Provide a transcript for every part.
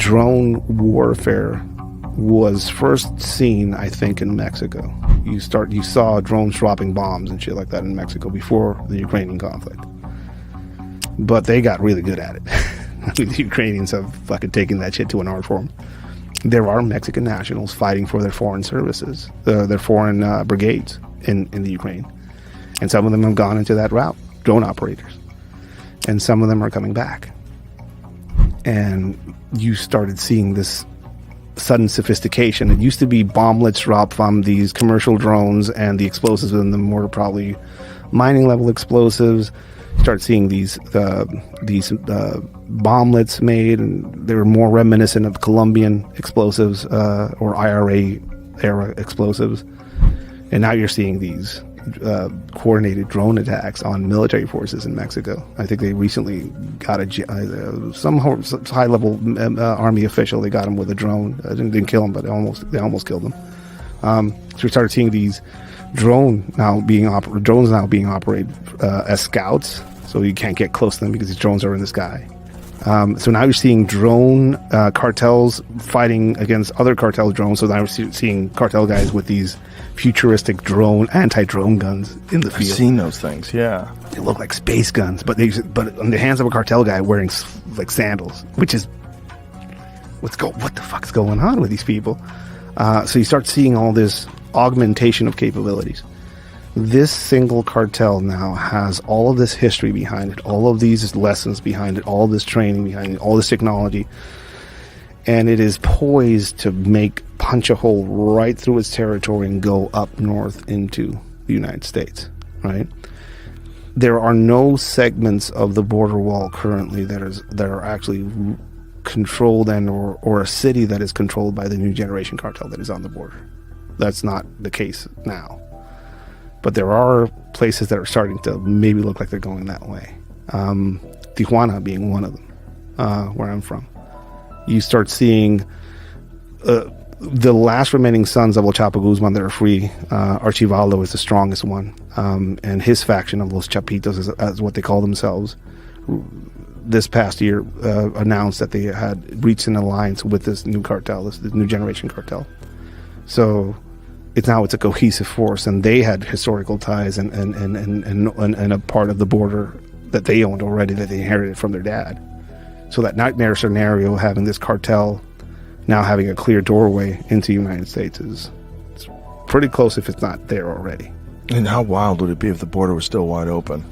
drone warfare was first seen, I think, in Mexico. You saw drones dropping bombs and shit like that in Mexico before the Ukrainian conflict. But they got really good at it. The Ukrainians have fucking taken that shit to an art form. There are Mexican nationals fighting for their foreign services, their foreign brigades in the Ukraine. And some of them have gone into that route, drone operators. And some of them are coming back. And you started seeing this sudden sophistication. It used to be bomblets dropped from these commercial drones, and the explosives in them were probably mining level explosives. Start seeing these bomblets made, and they were more reminiscent of Colombian explosives or IRA era explosives. And now you're seeing these coordinated drone attacks on military forces in Mexico. I think they recently got some high level army official. They got him with a drone. Didn't kill him, but they almost killed him. So we started seeing these drones now being operated as scouts, so you can't get close to them because these drones are in the sky. So now you're seeing drone cartels fighting against other cartel drones. So now we're seeing cartel guys with these futuristic anti-drone guns in the field. I've seen those things, yeah. They look like space guns, but on the hands of a cartel guy wearing like sandals, which is what the fuck's going on with these people? So you start seeing all this augmentation of capabilities. This single cartel now has all of this history behind it, all of these lessons behind it, all of this training behind it, all this technology, and it is poised to punch a hole right through its territory and go up north into the United States, right? There are no segments of the border wall currently that are actually controlled or a city that is controlled by the new generation cartel that is on the border. That's not the case now. But there are places that are starting to maybe look like they're going that way. Tijuana being one of them, where I'm from. You start seeing the last remaining sons of El Chapo Guzman that are free. Archivaldo is the strongest one. And his faction of Los Chapitos, as what they call themselves, this past year announced that they had reached an alliance with this new cartel, this new generation cartel. So it's a cohesive force, and they had historical ties and a part of the border that they owned already that they inherited from their dad. So that nightmare scenario, having this cartel now having a clear doorway into the United States, it's pretty close if it's not there already. And how wild would it be if the border was still wide open?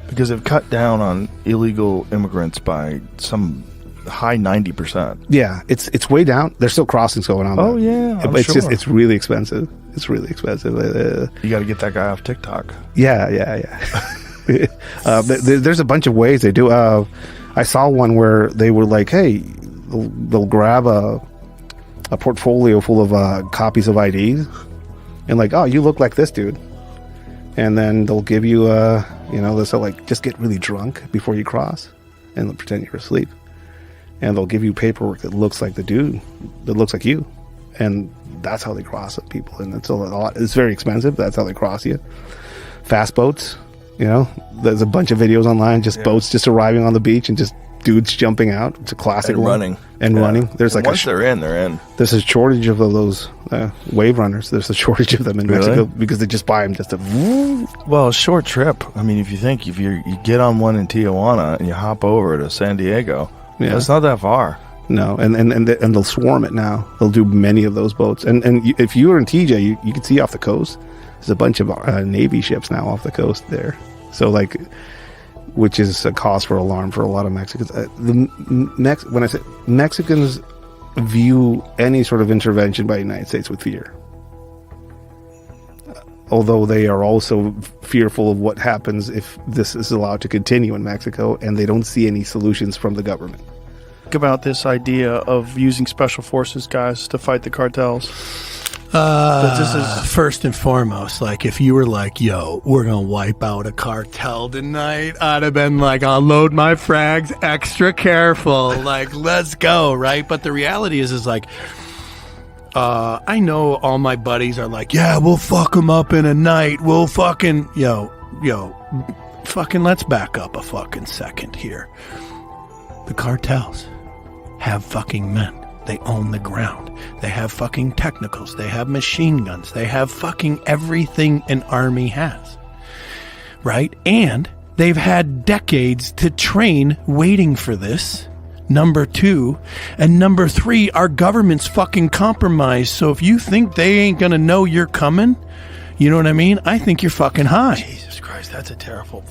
Because they've cut down on illegal immigrants by some high 90%. Yeah, it's way down. There's still crossings going on. Oh, yeah, but it's really expensive. It's really expensive. You got to get that guy off TikTok. Yeah. There's a bunch of ways they do. I saw one where they were like, hey, they'll grab a portfolio full of copies of IDs and like, oh, you look like this dude. And then they'll give you, they'll say like, just get really drunk before you cross, and they'll pretend you're asleep. And they'll give you paperwork that looks like the dude, that looks like you. And that's how they cross people. And it's very expensive. That's how they cross you. Fast boats, there's a bunch of videos online, boats just arriving on the beach and just dudes jumping out. It's a classic and one. Running. There's and once they're in, they're in. There's a shortage of those wave runners. There's a shortage of them in Mexico because they just buy them just to. Well, a short trip. I mean, if you get on one in Tijuana and you hop over to San Diego, it's not that far. No, and they'll swarm it now. They'll do many of those boats. And if you were in TJ, you can see off the coast. There's a bunch of Navy ships now off the coast there. So which is a cause for alarm for a lot of Mexicans. When I say Mexicans view any sort of intervention by the United States with fear. Although they are also fearful of what happens if this is allowed to continue in Mexico, and they don't see any solutions from the government. Think about this idea of using special forces guys to fight the cartels. This is first and foremost, like if you were like, yo, we're gonna wipe out a cartel tonight, I'd have been like, I'll load my frags extra careful, like let's go, right? But the reality is like, I know all my buddies are like, yeah, we'll fuck them up in a night, we'll fucking fucking let's back up a fucking second here. The cartels have fucking men. They own the ground. They have fucking technicals. They have machine guns. They have fucking everything an army has. Right? And they've had decades to train waiting for this. Number 2. And number 3, our government's fucking compromised. So if you think they ain't gonna know you're coming, you know what I mean? I think you're fucking high. Jesus Christ, that's a terrifying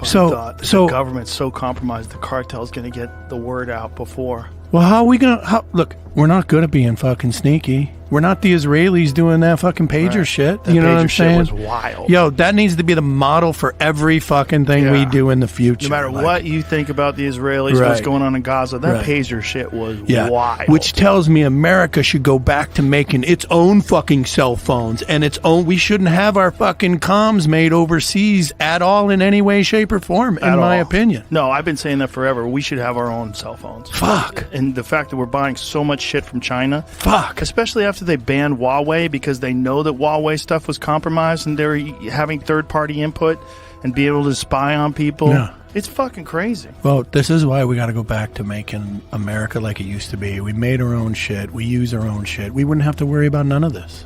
So thought. The government's so compromised, the cartel's going to get the word out before. Well, how are we gonna? Look, we're not good at being fucking sneaky. We're not the Israelis doing that fucking pager shit. That you know pager what I'm saying? shit was wild. Yo, that needs to be the model for every fucking thing we do in the future. No matter what you think about the Israelis, what's going on in Gaza, that pager shit was wild. Which tells me America should go back to making its own fucking cell phones and its own. We shouldn't have our fucking comms made overseas at all in any way, shape, or form, in my opinion. No, I've been saying that forever. We should have our own cell phones. Fuck. And the fact that we're buying so much shit from China. Fuck. Especially after they banned Huawei because they know that Huawei stuff was compromised and they're having third-party input and be able to spy on people. Yeah. It's fucking crazy. Well, this is why we got to go back to making America like it used to be. We made our own shit. We use our own shit. We wouldn't have to worry about none of this.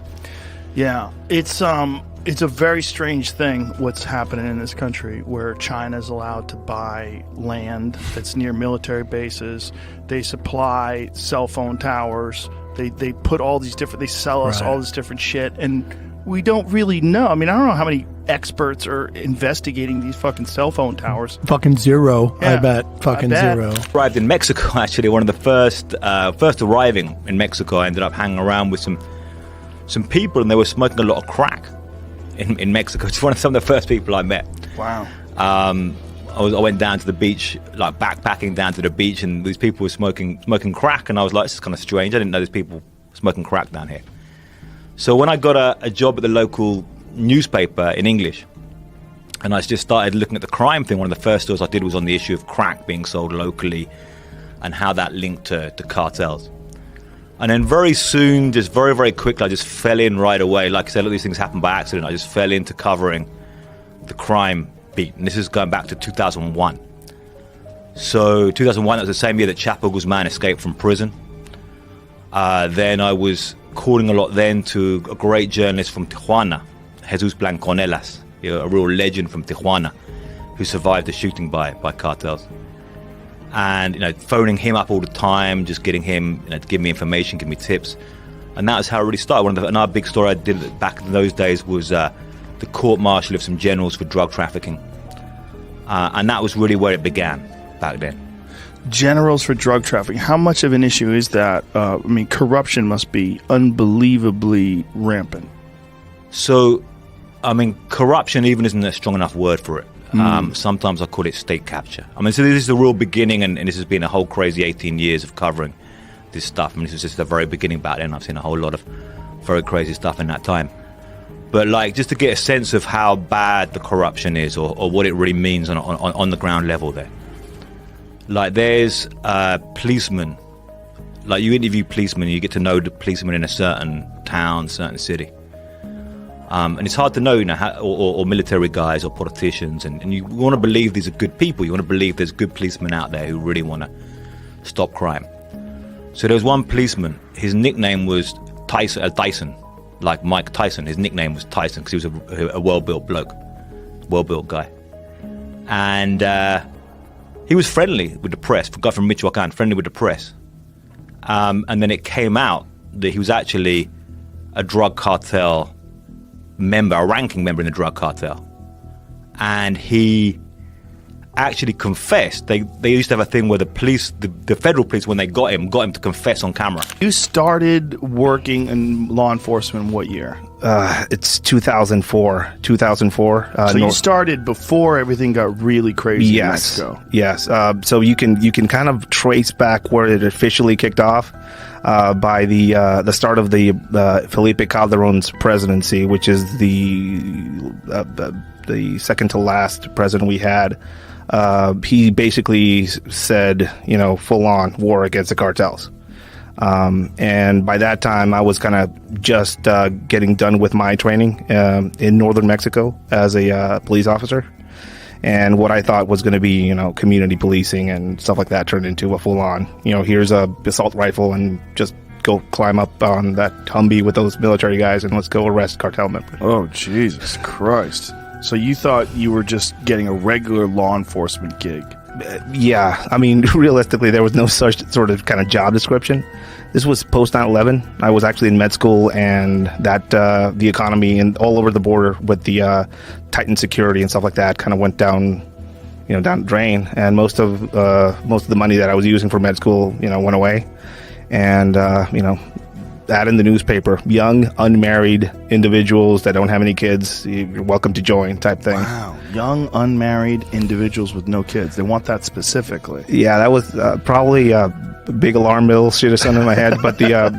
Yeah. It's a very strange thing what's happening in this country where China's allowed to buy land that's near military bases. They supply cell phone towers. They put all these different, they sell us all this different shit, and we don't really know. I mean, I don't know how many experts are investigating these fucking cell phone towers. Fucking zero, I bet. Fucking zero. Arrived in Mexico, actually, one of the first arriving in Mexico. I ended up hanging around with some people, and they were smoking a lot of crack in Mexico. It's one of some of the first people I met. Wow. I went down to the beach, like backpacking down to the beach, and these people were smoking crack, and I was like, this is kind of strange. I didn't know there's people smoking crack down here. So when I got a job at the local newspaper in English, and I just started looking at the crime thing, one of the first stories I did was on the issue of crack being sold locally and how that linked to cartels. And then very soon, just very, very quickly, I just fell in right away. Like I said, all these things happen by accident. I just fell into covering the crime beat. And this is going back to 2001. So 2001, that was the same year that Chapo Guzman escaped from prison. Then I was calling a lot then to a great journalist from Tijuana, Jesus Blanconelas, a real legend from Tijuana, who survived the shooting by cartels. And phoning him up all the time, just getting him to give me information, give me tips. And that was how it really started. Another big story I did back in those days was the court-martial of some generals for drug trafficking. And that was really where it began back then. Generals for drug trafficking. How much of an issue is that? I mean, corruption must be unbelievably rampant. So, I mean, corruption even isn't a strong enough word for it. Sometimes I call it state capture. I mean, so this is the real beginning, and this has been a whole crazy 18 years of covering this stuff. I mean, this was just the very beginning back then. I've seen a whole lot of very crazy stuff in that time. But like, just to get a sense of how bad the corruption is, or what it really means on the ground level there. Like, there's policemen. Like, you interview policemen, you get to know the policemen in a certain town, certain city. And it's hard to know, how, or military guys or politicians, and you want to believe these are good people. You want to believe there's good policemen out there who really want to stop crime. So there was one policeman. His nickname was Tyson, like Mike Tyson. His nickname was Tyson because he was a well-built bloke, well-built guy, and he was friendly with the press. A guy from Michoacan, friendly with the press, and then it came out that he was actually a drug cartel member, a ranking member in the drug cartel, and he actually confessed. They used to have a thing where the police, the federal police, when they got him to confess on camera. You started working in law enforcement in what year? It's 2004. 2004. So you started before everything got really crazy in Mexico. Yes. So you can kind of trace back where it officially kicked off by the start of the Felipe Calderon's presidency, which is the second to last president we had. He basically said, full on war against the cartels. And by that time, I was kind of just getting done with my training in northern Mexico as a police officer. And what I thought was going to be, community policing and stuff like that turned into a full-on, here's a assault rifle and just go climb up on that Humvee with those military guys and let's go arrest cartel members. Oh, Jesus Christ. So you thought you were just getting a regular law enforcement gig? Yeah. I mean, realistically, there was no such sort of kind of job description. This was post 9/11. I was actually in med school, and that the economy and all over the border with the tightened security and stuff like that kind of went down, down the drain. And most of the money that I was using for med school, went away. And that in the newspaper, young unmarried individuals that don't have any kids, you're welcome to join type thing. Wow, young unmarried individuals with no kids. They want that specifically. Yeah, that was probably a big alarm bell should have sounded in my head. But there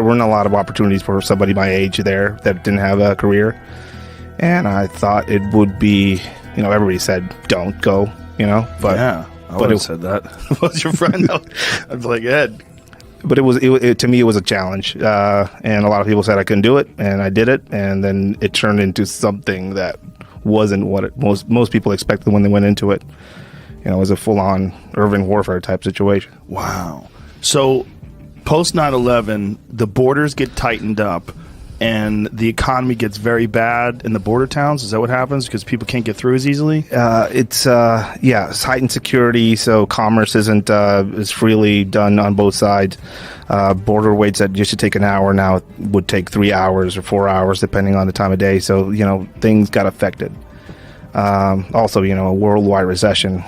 weren't a lot of opportunities for somebody my age there that didn't have a career, and I thought it would be, everybody said don't go, but yeah. I would have said that. Was your friend? I'd be like, Ed. But it to me, it was a challenge. And a lot of people said I couldn't do it. And I did it. And then it turned into something that wasn't what most people expected when they went into it. It was a full-on urban warfare type situation. Wow. So post 9/11, the borders get tightened up. And the economy gets very bad in the border towns. Is that what happens? Because people can't get through as easily? It's heightened security, so commerce isn't is freely done on both sides. Border waits that used to take an hour now would take 3 hours or 4 hours, depending on the time of day. So, things got affected. Also, a worldwide recession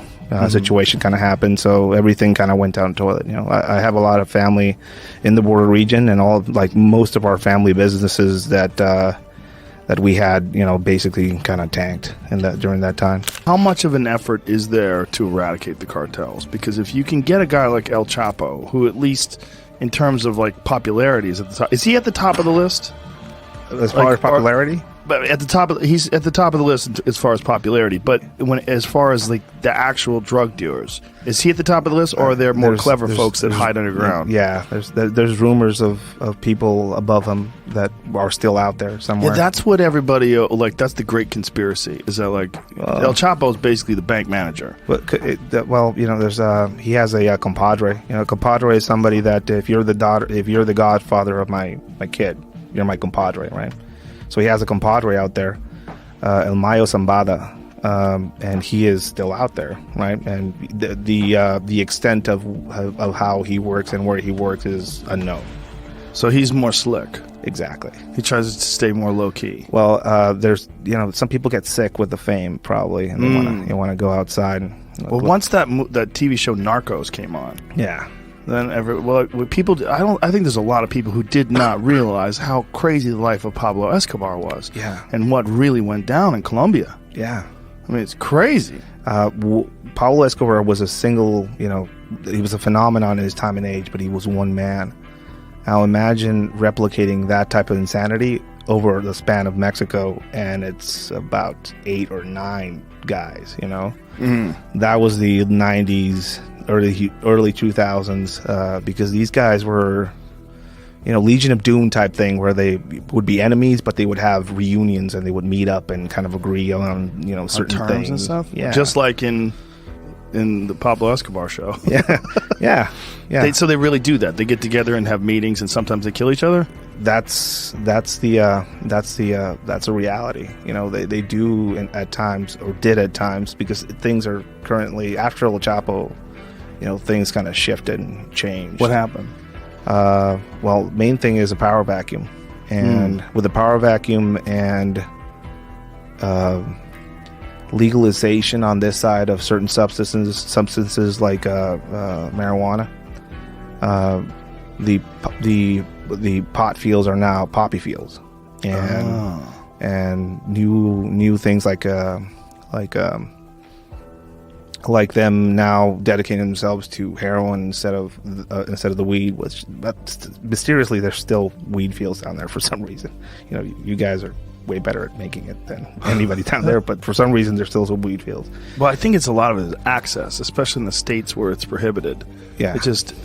situation kind of happened, so everything kind of went down the toilet. I have a lot of family in the border region, and most of our family businesses that we had, basically kind of tanked during that time. How much of an effort is there to eradicate the cartels? Because if you can get a guy like El Chapo, who at least in terms of popularity is at the top, is he at the top of the list? As far as popularity? But he's at the top of the list as far as popularity. But as far as the actual drug dealers, is he at the top of the list, or are there more clever folks that hide underground? Yeah, there's rumors of people above him that are still out there somewhere. Yeah, that's what everybody that's the great conspiracy. Is that El Chapo is basically the bank manager? But there's he has a compadre. Compadre is somebody that if you're the godfather of my kid, you're my compadre, right? So he has a compadre out there, El Mayo Zambada, and he is still out there, right? And the extent of how he works and where he works is unknown. So he's more slick. Exactly. He tries to stay more low key. Well, there's some people get sick with the fame probably, and they want to go outside. And, once that TV show Narcos came on, yeah. Then people. I think there's a lot of people who did not realize how crazy the life of Pablo Escobar was. Yeah. And what really went down in Colombia. Yeah. I mean, it's crazy. Pablo Escobar was a single. He was a phenomenon in his time and age, but he was one man. Now imagine replicating that type of insanity over the span of Mexico, and it's about 8 or 9 guys. That was the 90s. Early 2000s, because these guys were, Legion of Doom type thing, where they would be enemies, but they would have reunions and they would meet up and kind of agree on, certain terms things and stuff. Yeah, just like in the Pablo Escobar show. yeah. So they really do that. They get together and have meetings, and sometimes they kill each other. That's a reality. They do at times, or did at times, because things are currently after El Chapo. Things kind of shifted and changed. What happened? Main thing is a power vacuum. And with the power vacuum and legalization on this side of certain substances like marijuana, the pot fields are now poppy fields. And new things like them now dedicating themselves to heroin instead of the weed, which mysteriously there's still weed fields down there for some reason. You guys are way better at making it than anybody down there, but for some reason there's still some weed fields. Well, I think it's a lot of it is access, especially in the states where it's prohibited. Yeah,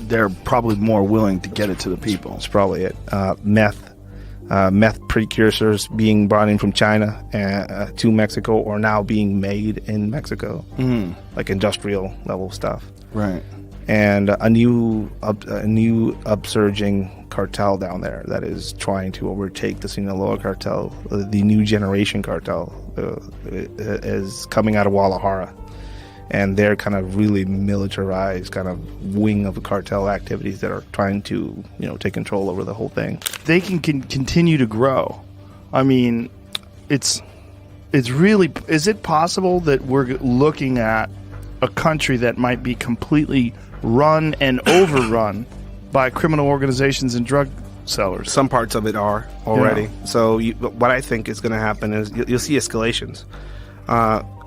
they're probably more willing to get it to the people. That's probably it. Meth. meth precursors being brought in from China to Mexico, or now being made in Mexico, like industrial level stuff. Right. And a new upsurging cartel down there that is trying to overtake the Sinaloa cartel. The new generation cartel is coming out of Guadalajara, and they're kind of really militarized kind of wing of the cartel activities that are trying to, take control over the whole thing. They can continue to grow. I mean, it's really, is it possible that we're looking at a country that might be completely run and overrun by criminal organizations and drug sellers? Some parts of it are already. Yeah. So what I think is going to happen is you'll see escalations.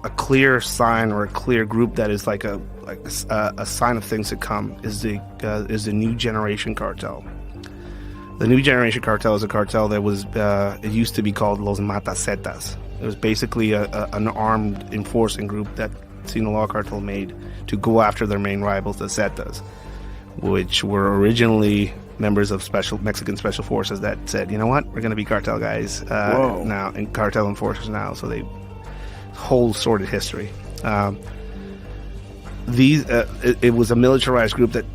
A clear sign or a clear group that is like a sign of things to come is the new generation cartel. The new generation cartel is a cartel that was it used to be called Los Matacetas. It was basically an armed enforcing group that Sinaloa cartel made to go after their main rivals, the Zetas, which were originally members of Mexican special forces that said, you know what, we're going to be cartel guys now, and cartel enforcers now. So they whole sordid history. It was a militarized group that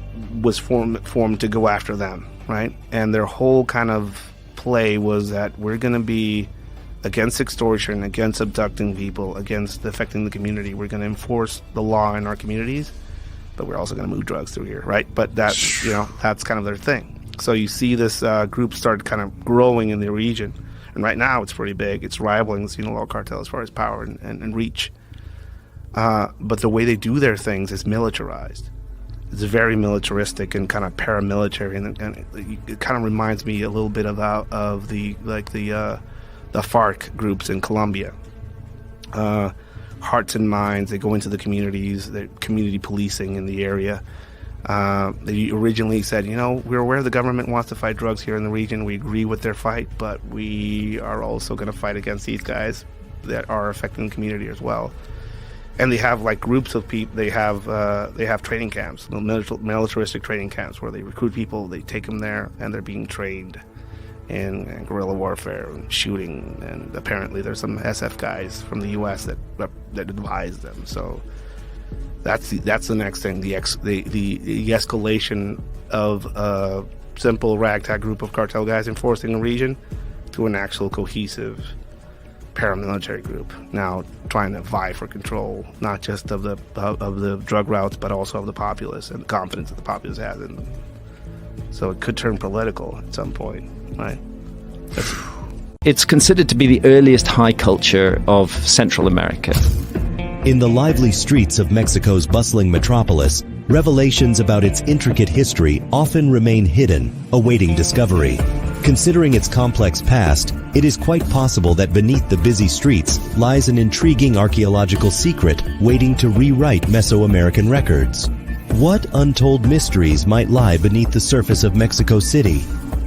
was formed to go after them, right? And their whole kind of play was that we're going to be against extortion, against abducting people, against affecting the community. We're going to enforce the law in our communities, but we're also going to move drugs through here, right? But that's kind of their thing. So you see this group start kind of growing in the region. And right now it's pretty big. It's rivaling the Sinaloa cartel as far as power and reach. But the way they do their things is militarized. It's very militaristic and kind of paramilitary, and it kind of reminds me a little bit of the FARC groups in Colombia. Hearts and minds, they go into the communities, they're community policing in the area. They originally said, we're aware the government wants to fight drugs here in the region. We agree with their fight, but we are also going to fight against these guys that are affecting the community as well. And they have like groups of people. They have training camps, militaristic training camps, where they recruit people, they take them there, and they're being trained in guerrilla warfare and shooting. And apparently there's some SF guys from the U.S. that advise them. So that's the next thing, the escalation of a simple ragtag group of cartel guys enforcing a region to an actual cohesive paramilitary group, now trying to vie for control, not just of the drug routes, but also of the populace and the confidence that the populace has in them. So it could turn political at some point, right? It's considered to be the earliest high culture of Central America. In the lively streets of Mexico's bustling metropolis, revelations about its intricate history often remain hidden, awaiting discovery. Considering its complex past, it is quite possible that beneath the busy streets lies an intriguing archaeological secret waiting to rewrite Mesoamerican records. What untold mysteries might lie beneath the surface of Mexico City?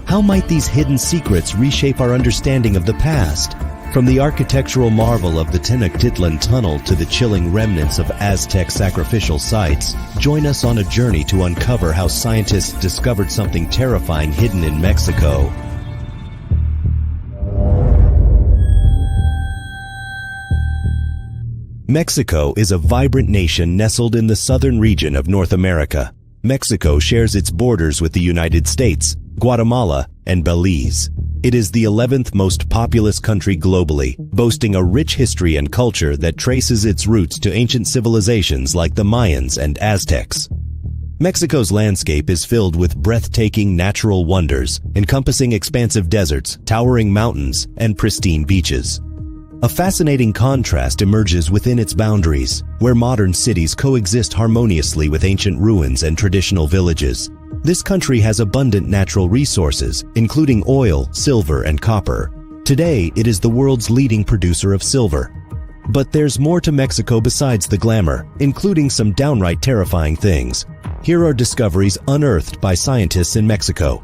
How might these hidden secrets reshape our understanding of the past? From the architectural marvel of the Tenochtitlan Tunnel to the chilling remnants of Aztec sacrificial sites, join us on a journey to uncover how scientists discovered something terrifying hidden in Mexico. Mexico is a vibrant nation nestled in the southern region of North America. Mexico shares its borders with the United States, Guatemala, and Belize. It is the 11th most populous country globally, boasting a rich history and culture that traces its roots to ancient civilizations like the Mayans and Aztecs. Mexico's landscape is filled with breathtaking natural wonders, encompassing expansive deserts, towering mountains, and pristine beaches. A fascinating contrast emerges within its boundaries, where modern cities coexist harmoniously with ancient ruins and traditional villages. This country has abundant natural resources, including oil, silver, and copper. Today, it is the world's leading producer of silver. But there's more to Mexico besides the glamour, including some downright terrifying things. Here are discoveries unearthed by scientists in Mexico.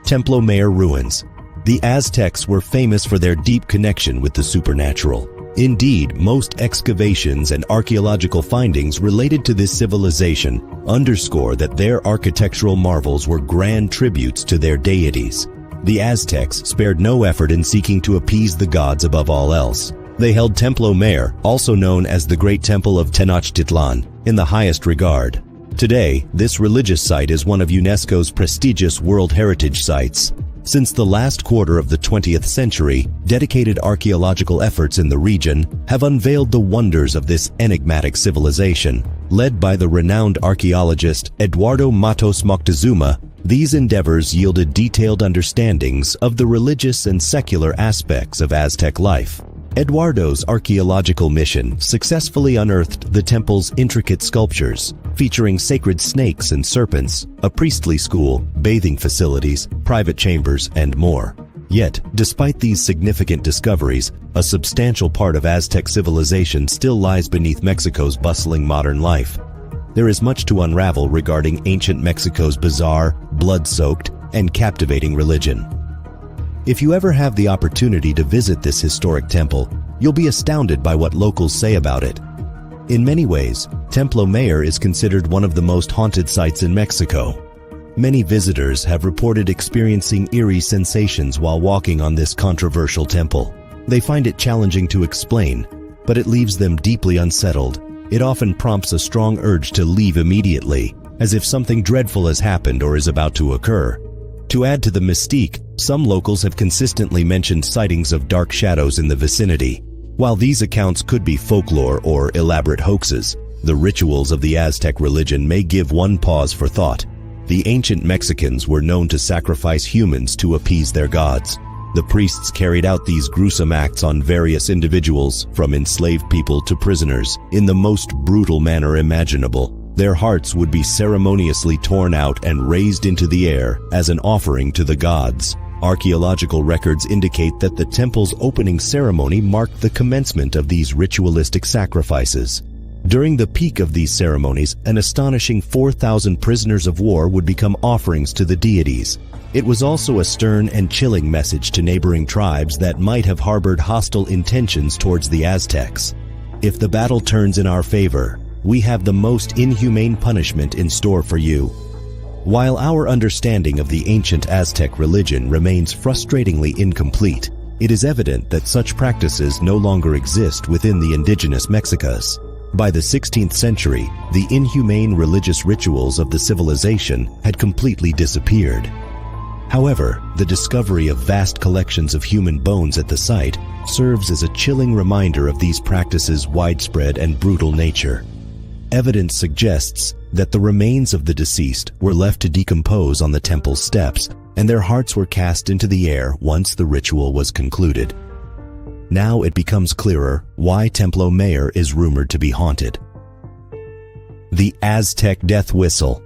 Templo Mayor ruins. The Aztecs were famous for their deep connection with the supernatural. Indeed, most excavations and archaeological findings related to this civilization underscore that their architectural marvels were grand tributes to their deities. The Aztecs spared no effort in seeking to appease the gods above all else. They held Templo Mayor, also known as the Great Temple of Tenochtitlan, in the highest regard. Today, this religious site is one of UNESCO's prestigious World Heritage Sites. Since the last quarter of the 20th century, dedicated archaeological efforts in the region have unveiled the wonders of this enigmatic civilization. Led by the renowned archaeologist Eduardo Matos Moctezuma, these endeavors yielded detailed understandings of the religious and secular aspects of Aztec life. Eduardo's archaeological mission successfully unearthed the temple's intricate sculptures, featuring sacred snakes and serpents, a priestly school, bathing facilities, private chambers, and more. Yet, despite these significant discoveries, a substantial part of Aztec civilization still lies beneath Mexico's bustling modern life. There is much to unravel regarding ancient Mexico's bizarre, blood-soaked, and captivating religion. If you ever have the opportunity to visit this historic temple, you'll be astounded by what locals say about it. In many ways, Templo Mayor is considered one of the most haunted sites in Mexico. Many visitors have reported experiencing eerie sensations while walking on this controversial temple. They find it challenging to explain, but it leaves them deeply unsettled. It often prompts a strong urge to leave immediately, as if something dreadful has happened or is about to occur. To add to the mystique, some locals have consistently mentioned sightings of dark shadows in the vicinity. While these accounts could be folklore or elaborate hoaxes, the rituals of the Aztec religion may give one pause for thought. The ancient Mexicans were known to sacrifice humans to appease their gods. The priests carried out these gruesome acts on various individuals, from enslaved people to prisoners, in the most brutal manner imaginable. Their hearts would be ceremoniously torn out and raised into the air as an offering to the gods. Archaeological records indicate that the temple's opening ceremony marked the commencement of these ritualistic sacrifices. During the peak of these ceremonies, an astonishing 4,000 prisoners of war would become offerings to the deities. It was also a stern and chilling message to neighboring tribes that might have harbored hostile intentions towards the Aztecs. If the battle turns in our favor, we have the most inhumane punishment in store for you. While our understanding of the ancient Aztec religion remains frustratingly incomplete, it is evident that such practices no longer exist within the indigenous Mexicas. By the 16th century, the inhumane religious rituals of the civilization had completely disappeared. However, the discovery of vast collections of human bones at the site serves as a chilling reminder of these practices' widespread and brutal nature. Evidence suggests that the remains of the deceased were left to decompose on the temple's steps, and their hearts were cast into the air once the ritual was concluded. Now it becomes clearer why Templo Mayor is rumored to be haunted. The Aztec Death Whistle.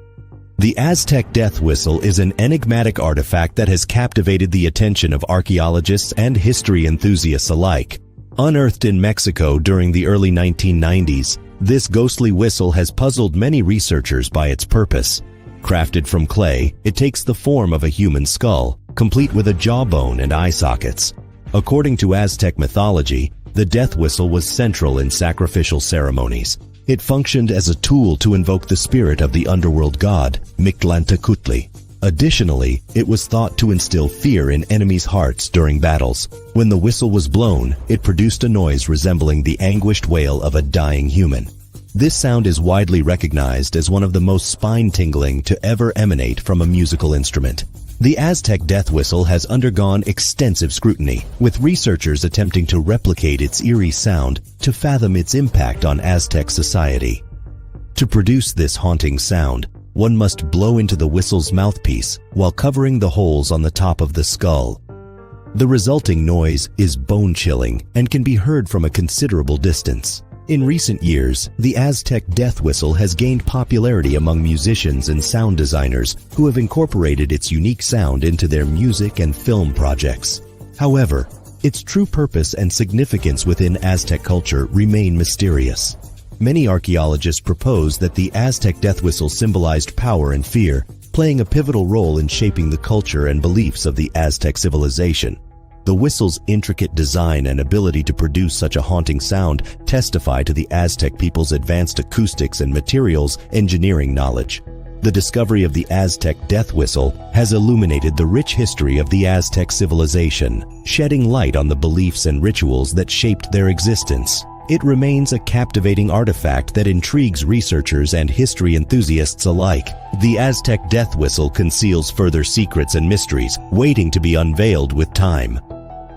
The Aztec death whistle is an enigmatic artifact that has captivated the attention of archaeologists and history enthusiasts alike. Unearthed in Mexico during the early 1990s, this ghostly whistle has puzzled many researchers by its purpose. Crafted from clay, it takes the form of a human skull, complete with a jawbone and eye sockets. According to Aztec mythology, the death whistle was central in sacrificial ceremonies. It functioned as a tool to invoke the spirit of the underworld god, Mictlantecutli. Additionally, it was thought to instill fear in enemies' hearts during battles. When the whistle was blown, it produced a noise resembling the anguished wail of a dying human. This sound is widely recognized as one of the most spine-tingling to ever emanate from a musical instrument. The Aztec death whistle has undergone extensive scrutiny, with researchers attempting to replicate its eerie sound to fathom its impact on Aztec society. To produce this haunting sound, one must blow into the whistle's mouthpiece while covering the holes on the top of the skull. The resulting noise is bone-chilling and can be heard from a considerable distance. In recent years, the Aztec death whistle has gained popularity among musicians and sound designers who have incorporated its unique sound into their music and film projects. However, its true purpose and significance within Aztec culture remain mysterious. Many archaeologists propose that the Aztec death whistle symbolized power and fear, playing a pivotal role in shaping the culture and beliefs of the Aztec civilization. The whistle's intricate design and ability to produce such a haunting sound testify to the Aztec people's advanced acoustics and materials engineering knowledge. The discovery of the Aztec death whistle has illuminated the rich history of the Aztec civilization, shedding light on the beliefs and rituals that shaped their existence. It remains a captivating artifact that intrigues researchers and history enthusiasts alike. The Aztec death whistle conceals further secrets and mysteries, waiting to be unveiled with time.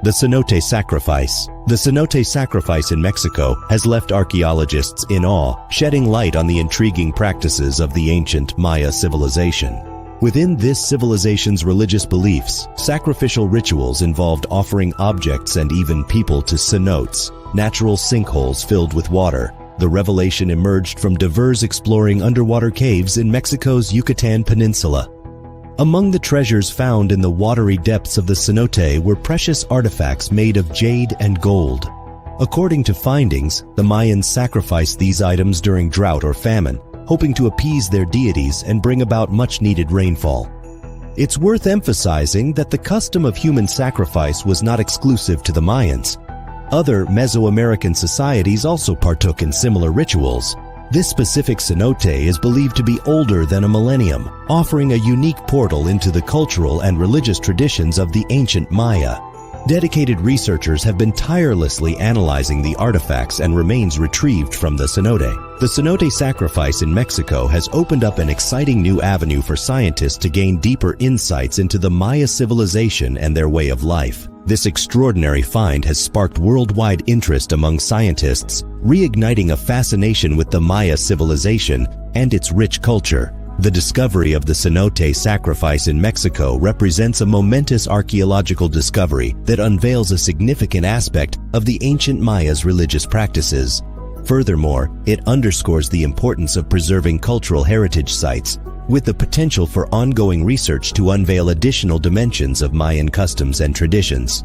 The cenote sacrifice. The cenote sacrifice in Mexico has left archaeologists in awe, shedding light on the intriguing practices of the ancient Maya civilization. Within this civilization's religious beliefs, sacrificial rituals involved offering objects and even people to cenotes, natural sinkholes filled with water. The revelation emerged from divers exploring underwater caves in Mexico's Yucatan Peninsula. Among the treasures found in the watery depths of the cenote were precious artifacts made of jade and gold. According to findings, the Mayans sacrificed these items during drought or famine, hoping to appease their deities and bring about much-needed rainfall. It's worth emphasizing that the custom of human sacrifice was not exclusive to the Mayans. Other Mesoamerican societies also partook in similar rituals. This specific cenote is believed to be older than a millennium, offering a unique portal into the cultural and religious traditions of the ancient Maya. Dedicated researchers have been tirelessly analyzing the artifacts and remains retrieved from the cenote. The cenote sacrifice in Mexico has opened up an exciting new avenue for scientists to gain deeper insights into the Maya civilization and their way of life. This extraordinary find has sparked worldwide interest among scientists, reigniting a fascination with the Maya civilization and its rich culture. The discovery of the cenote sacrifice in Mexico represents a momentous archaeological discovery that unveils a significant aspect of the ancient Mayas' religious practices. Furthermore, it underscores the importance of preserving cultural heritage sites, with the potential for ongoing research to unveil additional dimensions of Mayan customs and traditions.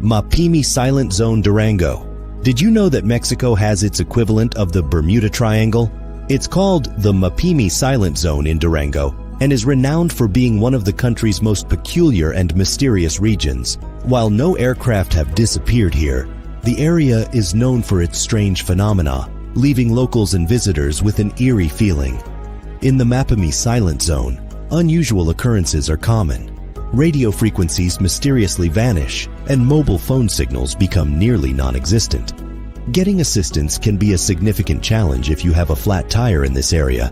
Mapimi Silent Zone, Durango. Did you know that Mexico has its equivalent of the Bermuda Triangle? It's called the Mapimi Silent Zone in Durango and is renowned for being one of the country's most peculiar and mysterious regions. While no aircraft have disappeared here, the area is known for its strange phenomena, leaving locals and visitors with an eerie feeling. In the Mapimi Silent Zone, unusual occurrences are common. Radio frequencies mysteriously vanish, and mobile phone signals become nearly non-existent. Getting assistance can be a significant challenge if you have a flat tire in this area.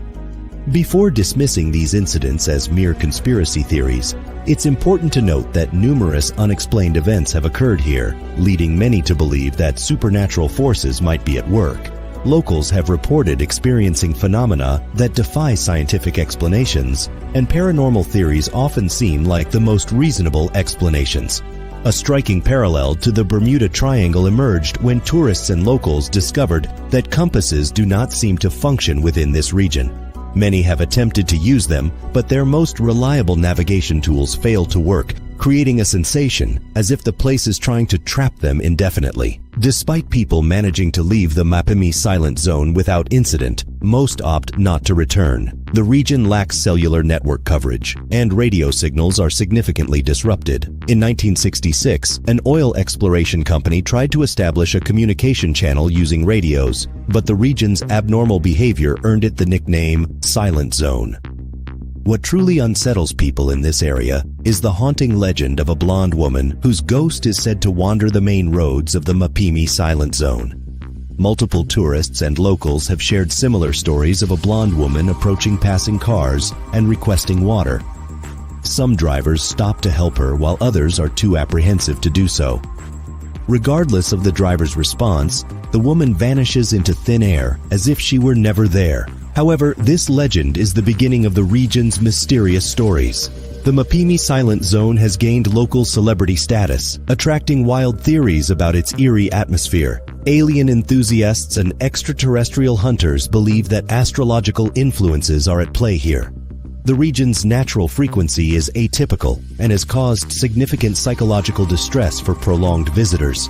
Before dismissing these incidents as mere conspiracy theories, it's important to note that numerous unexplained events have occurred here, leading many to believe that supernatural forces might be at work. Locals have reported experiencing phenomena that defy scientific explanations, and paranormal theories often seem like the most reasonable explanations. A striking parallel to the Bermuda Triangle emerged when tourists and locals discovered that compasses do not seem to function within this region. Many have attempted to use them, but their most reliable navigation tools fail to work, creating a sensation as if the place is trying to trap them indefinitely. Despite people managing to leave the Mapimi Silent Zone without incident, most opt not to return. The region lacks cellular network coverage, and radio signals are significantly disrupted. In 1966, an oil exploration company tried to establish a communication channel using radios, but the region's abnormal behavior earned it the nickname Silent Zone. What truly unsettles people in this area is the haunting legend of a blonde woman whose ghost is said to wander the main roads of the Mapimi Silent Zone. Multiple tourists and locals have shared similar stories of a blonde woman approaching passing cars and requesting water. Some drivers stop to help her while others are too apprehensive to do so. Regardless of the driver's response, the woman vanishes into thin air as if she were never there. However, this legend is the beginning of the region's mysterious stories. The Mapimi Silent Zone has gained local celebrity status, attracting wild theories about its eerie atmosphere. Alien enthusiasts and extraterrestrial hunters believe that astrological influences are at play here. The region's natural frequency is atypical and has caused significant psychological distress for prolonged visitors.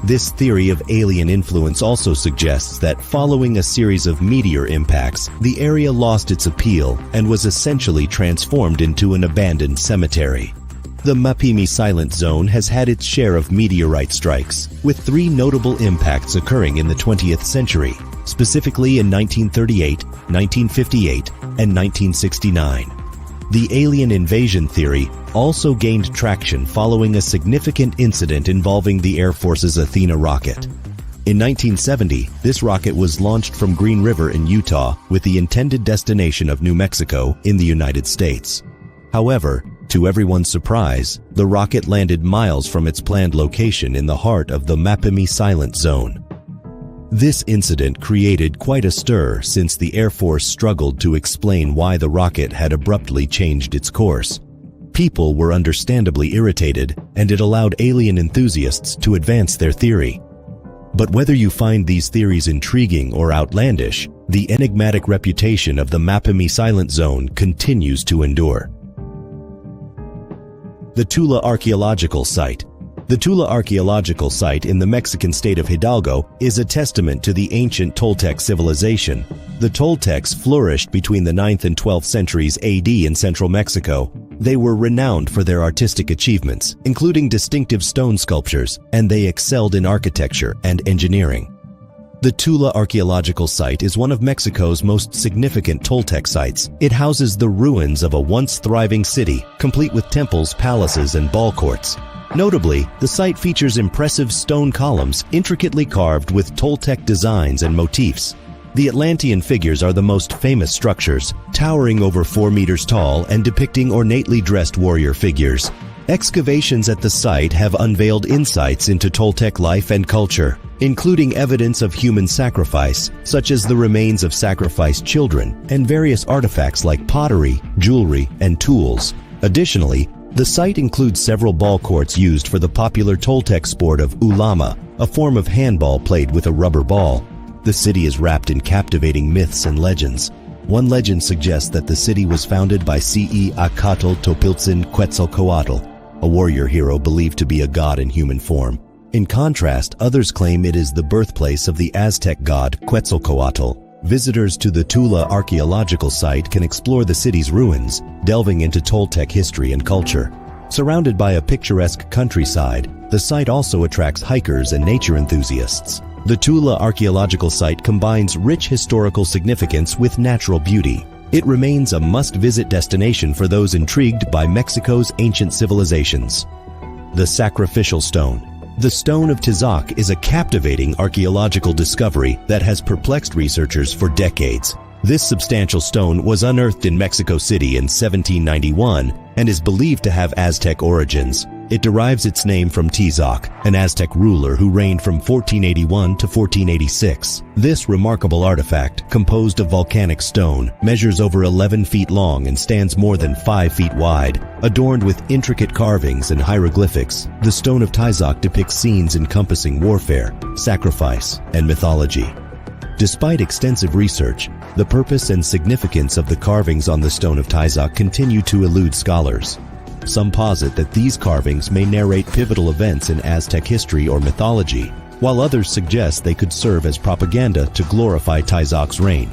This theory of alien influence also suggests that following a series of meteor impacts, the area lost its appeal and was essentially transformed into an abandoned cemetery. The Mapimi Silent Zone has had its share of meteorite strikes, with 3 notable impacts occurring in the 20th century. specifically in 1938, 1958, and 1969. The alien invasion theory also gained traction following a significant incident involving the Air Force's Athena rocket. In 1970, this rocket was launched from Green River in Utah with the intended destination of New Mexico in the United States. However, to everyone's surprise, the rocket landed miles from its planned location in the heart of the Mapimi Silent Zone. This incident created quite a stir since the Air Force struggled to explain why the rocket had abruptly changed its course. People were understandably irritated, and it allowed alien enthusiasts to advance their theory. But whether you find these theories intriguing or outlandish, the enigmatic reputation of the Mapimi Silent Zone continues to endure. The Tula Archaeological Site. The Tula Archaeological Site in the Mexican state of Hidalgo is a testament to the ancient Toltec civilization. The Toltecs flourished between the 9th and 12th centuries AD in central Mexico. They were renowned for their artistic achievements, including distinctive stone sculptures, and they excelled in architecture and engineering. The Tula Archaeological Site is one of Mexico's most significant Toltec sites. It houses the ruins of a once thriving city, complete with temples, palaces, and ball courts. Notably, the site features impressive stone columns intricately carved with Toltec designs and motifs. The Atlantean figures are the most famous structures, towering over 4 meters tall and depicting ornately dressed warrior figures. Excavations at the site have unveiled insights into Toltec life and culture, including evidence of human sacrifice, such as the remains of sacrificed children, and various artifacts like pottery, jewelry, and tools. Additionally, the site includes several ball courts used for the popular Toltec sport of ulama, a form of handball played with a rubber ball. The city is wrapped in captivating myths and legends. One legend suggests that the city was founded by C.E. Acatl Topiltzin Quetzalcoatl, a warrior hero believed to be a god in human form. In contrast, others claim it is the birthplace of the Aztec god Quetzalcoatl. Visitors to the Tula Archaeological Site can explore the city's ruins, delving into Toltec history and culture. Surrounded by a picturesque countryside, the site also attracts hikers and nature enthusiasts. The Tula Archaeological Site combines rich historical significance with natural beauty. It remains a must-visit destination for those intrigued by Mexico's ancient civilizations. The Sacrificial Stone. The Stone of Tizoc is a captivating archaeological discovery that has perplexed researchers for decades. This substantial stone was unearthed in Mexico City in 1791 and is believed to have Aztec origins. It derives its name from Tizoc, an Aztec ruler who reigned from 1481 to 1486. This remarkable artifact, composed of volcanic stone, measures over 11 feet long and stands more than 5 feet wide. Adorned with intricate carvings and hieroglyphics, the Stone of Tizoc depicts scenes encompassing warfare, sacrifice, and mythology. Despite extensive research, the purpose and significance of the carvings on the Stone of Tizoc continue to elude scholars. Some posit that these carvings may narrate pivotal events in Aztec history or mythology, while others suggest they could serve as propaganda to glorify Tizoc's reign.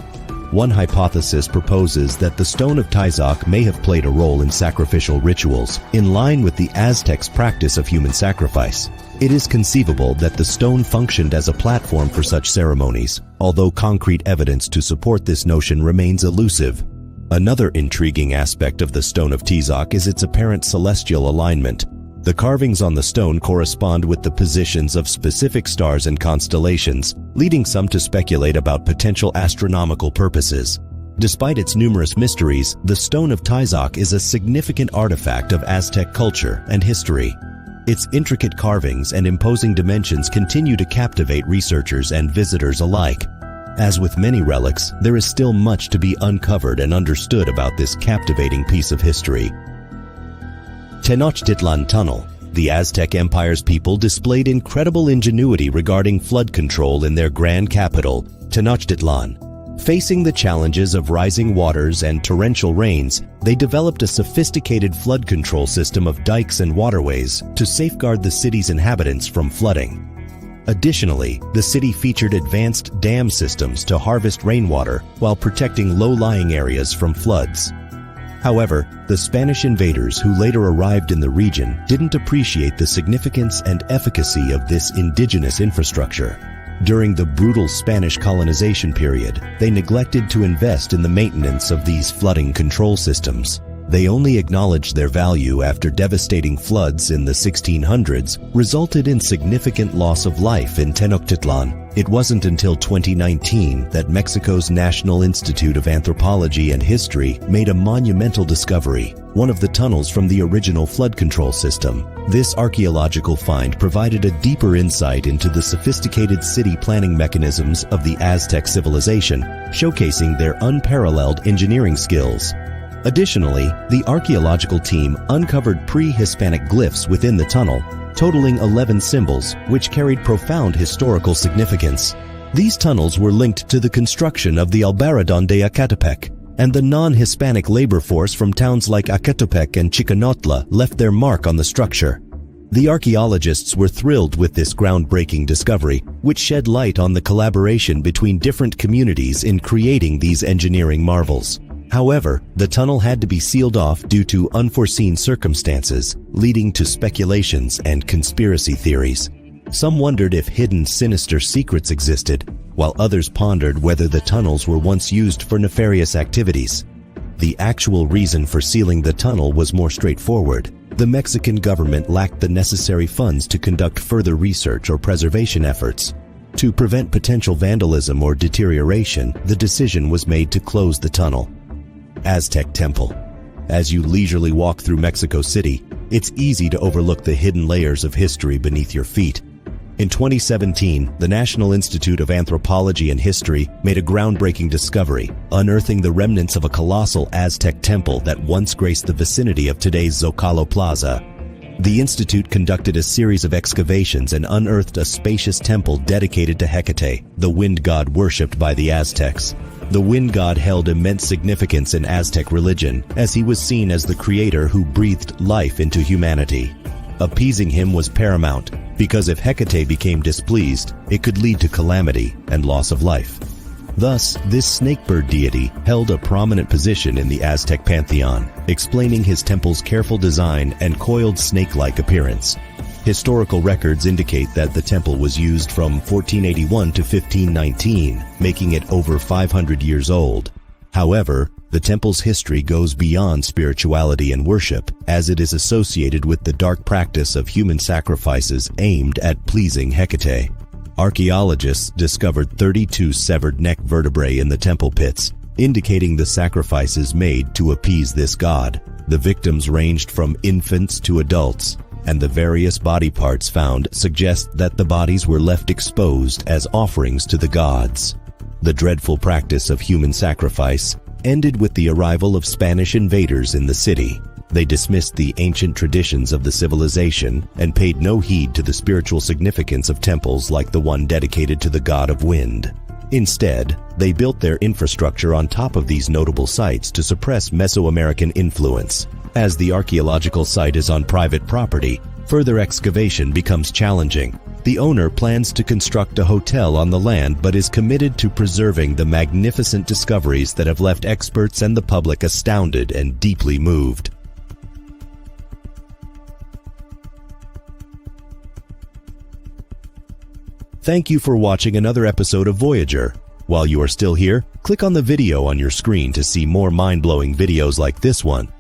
One hypothesis proposes that the Stone of Tizoc may have played a role in sacrificial rituals, in line with the Aztecs' practice of human sacrifice. It is conceivable that the stone functioned as a platform for such ceremonies, although concrete evidence to support this notion remains elusive. Another intriguing aspect of the Stone of Tizoc is its apparent celestial alignment. The carvings on the stone correspond with the positions of specific stars and constellations, leading some to speculate about potential astronomical purposes. Despite its numerous mysteries, the Stone of Tizoc is a significant artifact of Aztec culture and history. Its intricate carvings and imposing dimensions continue to captivate researchers and visitors alike. As with many relics, there is still much to be uncovered and understood about this captivating piece of history. Tenochtitlan Tunnel. The Aztec Empire's people displayed incredible ingenuity regarding flood control in their grand capital, Tenochtitlan. Facing the challenges of rising waters and torrential rains, they developed a sophisticated flood control system of dikes and waterways to safeguard the city's inhabitants from flooding. Additionally, the city featured advanced dam systems to harvest rainwater while protecting low-lying areas from floods. However, the Spanish invaders who later arrived in the region didn't appreciate the significance and efficacy of this indigenous infrastructure. During the brutal Spanish colonization period, they neglected to invest in the maintenance of these flooding control systems. They only acknowledged their value after devastating floods in the 1600s resulted in significant loss of life in Tenochtitlan. It wasn't until 2019 that Mexico's National Institute of Anthropology and History made a monumental discovery, one of the tunnels from the original flood control system. This archaeological find provided a deeper insight into the sophisticated city planning mechanisms of the Aztec civilization, showcasing their unparalleled engineering skills. Additionally, the archaeological team uncovered pre-Hispanic glyphs within the tunnel, totaling 11 symbols, which carried profound historical significance. These tunnels were linked to the construction of the Albaradón de Ecatepec, and the non-Hispanic labor force from towns like Acatepec and Chicanotla left their mark on the structure. The archaeologists were thrilled with this groundbreaking discovery, which shed light on the collaboration between different communities in creating these engineering marvels. However, the tunnel had to be sealed off due to unforeseen circumstances, leading to speculations and conspiracy theories. Some wondered if hidden sinister secrets existed, while others pondered whether the tunnels were once used for nefarious activities. The actual reason for sealing the tunnel was more straightforward. The Mexican government lacked the necessary funds to conduct further research or preservation efforts. To prevent potential vandalism or deterioration, the decision was made to close the tunnel. Aztec Temple. As you leisurely walk through Mexico City, it's easy to overlook the hidden layers of history beneath your feet. In 2017, the National Institute of Anthropology and History made a groundbreaking discovery, unearthing the remnants of a colossal Aztec temple that once graced the vicinity of today's Zocalo Plaza. The institute conducted a series of excavations and unearthed a spacious temple dedicated to Hecate, the wind god worshipped by the Aztecs. The wind god held immense significance in Aztec religion, as he was seen as the creator who breathed life into humanity. Appeasing him was paramount, because if Hecate became displeased, it could lead to calamity and loss of life. Thus, this snakebird deity held a prominent position in the Aztec pantheon, explaining his temple's careful design and coiled snake-like appearance. Historical records indicate that the temple was used from 1481 to 1519, making it over 500 years old. However, the temple's history goes beyond spirituality and worship, as it is associated with the dark practice of human sacrifices aimed at pleasing Hecate. Archaeologists discovered 32 severed neck vertebrae in the temple pits, indicating the sacrifices made to appease this god. The victims ranged from infants to adults, and the various body parts found suggest that the bodies were left exposed as offerings to the gods. The dreadful practice of human sacrifice ended with the arrival of Spanish invaders in the city. They dismissed the ancient traditions of the civilization and paid no heed to the spiritual significance of temples like the one dedicated to the god of wind. Instead, they built their infrastructure on top of these notable sites to suppress Mesoamerican influence. As the archaeological site is on private property, further excavation becomes challenging. The owner plans to construct a hotel on the land but is committed to preserving the magnificent discoveries that have left experts and the public astounded and deeply moved. Thank you for watching another episode of Voyager. While you are still here, click on the video on your screen to see more mind-blowing videos like this one.